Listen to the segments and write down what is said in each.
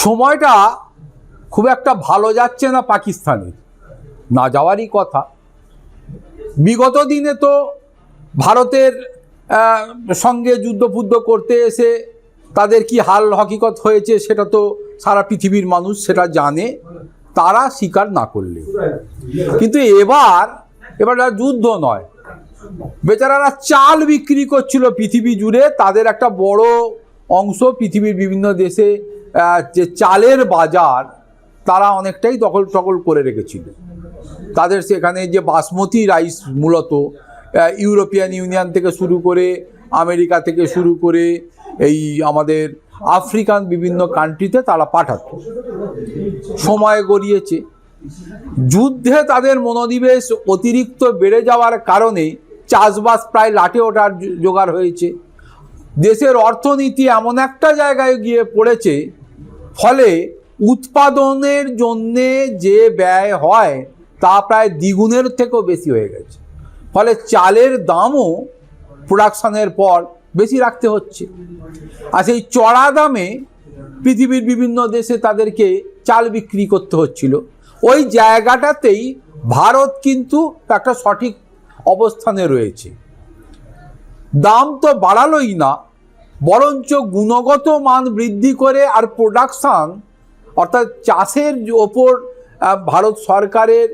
সময়টা খুব একটা ভালো যাচ্ছে না পাকিস্তানের, না যাওয়ারই কথা। বিগত দিনে তো ভারতের সঙ্গে যুদ্ধ করতে এসে তাদের কি হাল হকিকত হয়েছে সেটা তো সারা পৃথিবীর মানুষ সেটা জানে, তারা স্বীকার না করলে। কিন্তু এবার যুদ্ধ নয়, বেচারারা চাল বিক্রি করছিল পৃথিবী জুড়ে। তাদের একটা বড় অংশ পৃথিবীর বিভিন্ন দেশে যে চালের বাজার তারা অনেকটাই দখল করে রেখেছিল। তাদের সেখানে যে বাসমতি রাইস মূলত ইউরোপিয়ান ইউনিয়ন থেকে শুরু করে আমেরিকা থেকে শুরু করে এই আমাদের আফ্রিকান বিভিন্ন কান্ট্রিতে তারা পাঠাত। সময় গড়িয়েছে, যুদ্ধে তাদের মনোনিবেশ অতিরিক্ত বেড়ে যাওয়ার কারণে চাষবাস প্রায় লাটে ওঠার জোগাড় হয়েছে। দেশের অর্থনীতি এমন একটা জায়গায় গিয়ে পড়েছে, ফলে উৎপাদনের জন্যে যে ব্যয় হয় তা প্রায় দ্বিগুণের থেকেও বেশি হয়ে গেছে। ফলে চালের দামও প্রোডাকশনের পর বেশি রাখতে হচ্ছে। আর সেই চড়া দামে পৃথিবীর বিভিন্ন দেশে তাদেরকে চাল বিক্রি করতে হচ্ছিল। ওই জায়গাটাতেই ভারত কিন্তু একটা সঠিক অবস্থানে রয়েছে। দাম তো বাড়ালোই না, বরঞ্চ গুণগত মান বৃদ্ধি করে আর প্রোডাকশান অর্থাৎ চাষের ওপর ভারত সরকারের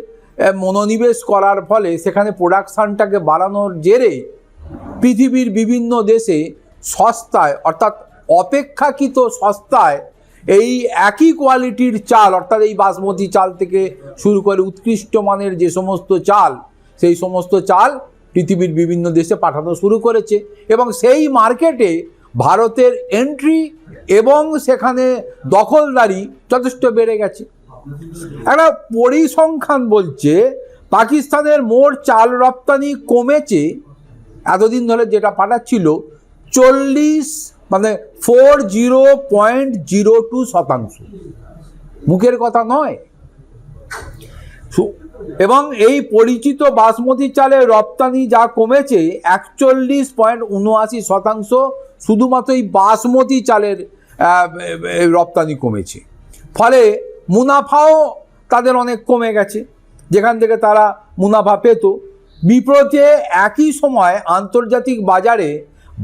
মনোনিবেশ করার ফলে সেখানে প্রোডাকশানটাকে বাড়ানোর জেরে পৃথিবীর বিভিন্ন দেশে সস্তায় অর্থাৎ অপেক্ষাকৃত সস্তায় এই একই কোয়ালিটির চাল অর্থাৎ এই বাসমতি চাল থেকে শুরু করে উৎকৃষ্ট মানের যে সমস্ত চাল, সেই সমস্ত চাল পৃথিবীর বিভিন্ন দেশে পাঠানো শুরু করেছে। এবং সেই মার্কেটে ভারতের এন্ট্রি এবং সেখানে দখলদারি যথেষ্ট বেড়ে গেছে। একটা পরিসংখ্যান বলছে পাকিস্তানের মোট চাল রপ্তানি কমেছে এতদিন ধরে যেটা পাঠাচ্ছিল 40.02%। মুখের কথা নয়। এবং এই পরিচিত বাসমতি চালের রপ্তানি যা কমেছে 41.79%, শুধুমাত্র এই বাসমতি চালের রপ্তানি কমেছে। ফলে মুনাফাও তাদের অনেক কমে গেছে, যেখান থেকে তারা মুনাফা পেত। বিপরীতে একই সময় আন্তর্জাতিক বাজারে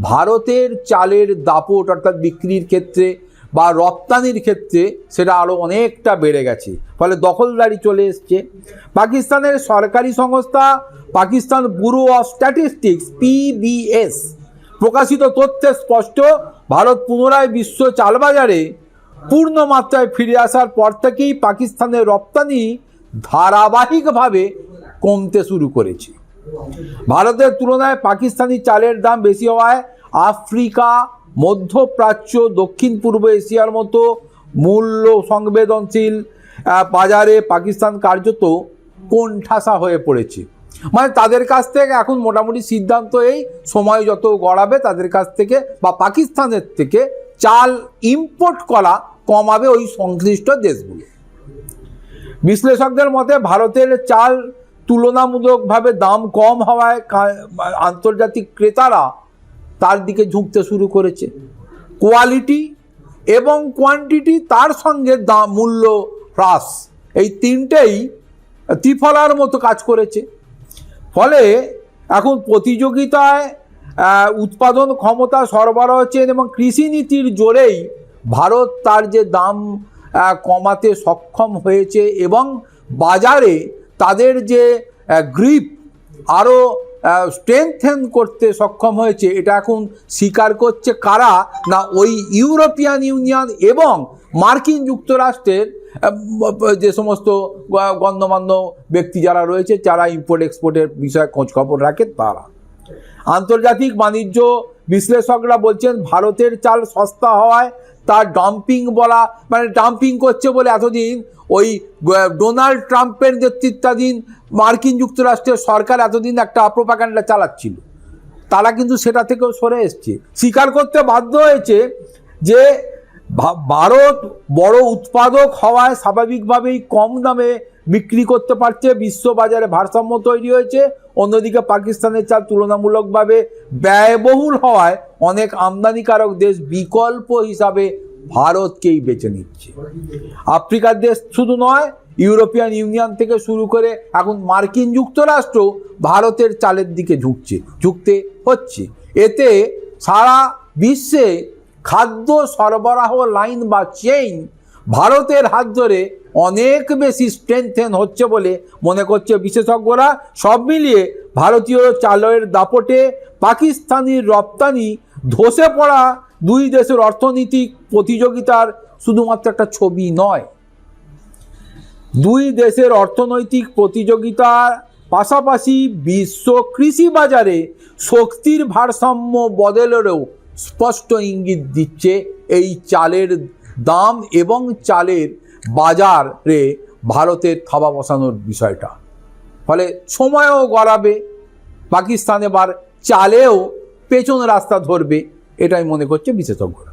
ভারতের চালের দাপট অর্থাৎ বিক্রির ক্ষেত্রে বা রপ্তানির ক্ষেত্রে সেটা আরও অনেকটা বেড়ে গেছে। ফলে দখলদারি চলে এসছে। পাকিস্তানের সরকারি সংস্থা Pakistan bureau of statistics PBS প্রকাশিত তথ্যে স্পষ্ট, ভারত পুনরায় বিশ্ব চাল বাজারে পূর্ণ মাত্রায় ফিরে আসার পর থেকেই পাকিস্তানের রপ্তানি ধারাবাহিকভাবে কমতে শুরু করেছে। ভারতের তুলনায় পাকিস্তানি চালের দাম বেশি হওয়ায় আফ্রিকা, মধ্যপ্রাচ্য, দক্ষিণ পূর্ব এশিয়ার মতো মূল্য সংবেদনশীল বাজারে পাকিস্তান কার্যত কোণঠাসা হয়ে পড়েছে। মানে তাদের কাছ থেকে এখন মোটামুটি সিদ্ধান্ত এই সময় যত গড়াবে তাদের কাছ থেকে বা পাকিস্তানের থেকে চাল ইম্পোর্ট করা কমাবে ওই সংশ্লিষ্ট দেশগুলো। বিশ্লেষকদের মতে ভারতের চাল তুলনামূলকভাবে দাম কম হওয়ায় আন্তর্জাতিক ক্রেতারা তার দিকে ঝুঁকতে শুরু করেছে। কোয়ালিটি এবং কোয়ান্টিটি তার সঙ্গে দাম মূল্য হ্রাস, এই তিনটেই ত্রিফলার মতো কাজ করেছে। ফলে এখন প্রতিযোগিতায় উৎপাদন ক্ষমতা, সরবরাহ চেন এবং কৃষি নীতির জোরেই ভারত তার যে দাম কমাতে সক্ষম হয়েছে এবং বাজারে তাদের যে গ্রিপ আরও স্ট্রেংথেন করতে সক্ষম হয়েছে, এটা এখন স্বীকার করছে কারা না ওই ইউরোপিয়ান ইউনিয়ন এবং মার্কিন যুক্তরাষ্ট্রের যে সমস্ত গণ্যমান্য ব্যক্তি যারা রয়েছে, যারা ইম্পোর্ট এক্সপোর্টের বিষয়ে খোঁজখবর রাখে তারা। আন্তর্জাতিক বাণিজ্য বিশ্লেষকরা বলছেন ভারতের চাল সস্তা হওয়ায় তার ডাম্পিং বলা, মানে ডাম্পিং করছে বলে এতদিন ওই ডোনাল্ড ট্রাম্পের নেতৃত্বাধীন মার্কিন যুক্তরাষ্ট্রের সরকার এতদিন একটা প্রোপাগান্ডা চালাচ্ছিল, তারা কিন্তু সেটা থেকেও সরে এসছে। স্বীকার করতে বাধ্য হয়েছে যে ভারত বড় উৎপাদক হওয়ায় স্বাভাবিকভাবেই কম দামে বিক্রি করতে পারছে, বিশ্ববাজারে ভারসাম্য তৈরি হয়েছে। অন্যদিকে পাকিস্তানের চাল তুলনামূলকভাবে ব্যয়বহুল হওয়ায় অনেক আমদানিকারক দেশ বিকল্প হিসাবে ভারতকেই বেছে নিচ্ছে। আফ্রিকার দেশ শুধু নয়, ইউরোপিয়ান ইউনিয়ন থেকে শুরু করে এখন মার্কিন যুক্তরাষ্ট্র ভারতের চালের দিকে ঝুঁকতে হচ্ছে। এতে সারা বিশ্বে খাদ্য সরবরাহ লাইন বা চেইন ভারতের হাত ধরে অনেক বেশি স্ট্রেংথেন হচ্ছে বলে মনে করছে বিশেষজ্ঞরা। সব মিলিয়ে ভারতীয় চালের দাপটে পাকিস্তানি রপ্তানি ধসে পড়া দুই দেশের অর্থনৈতিক প্রতিযোগিতার শুধুমাত্র একটা ছবি নয়, দুই দেশের অর্থনৈতিক প্রতিযোগিতার পাশাপাশি বিশ্ব কৃষি বাজারে শক্তির ভারসাম্য বদলেরও স্পষ্ট ইঙ্গিত দিচ্ছে এই চালের দাম এবং চালের বাজারে ভারতের থাবা বসানোর বিষয়টা। ফলে সময়ও গড়াবে, পাকিস্তান এবার চালেও পেছন রাস্তা ধরবে, এটাই মনে করছে বিশেষজ্ঞরা।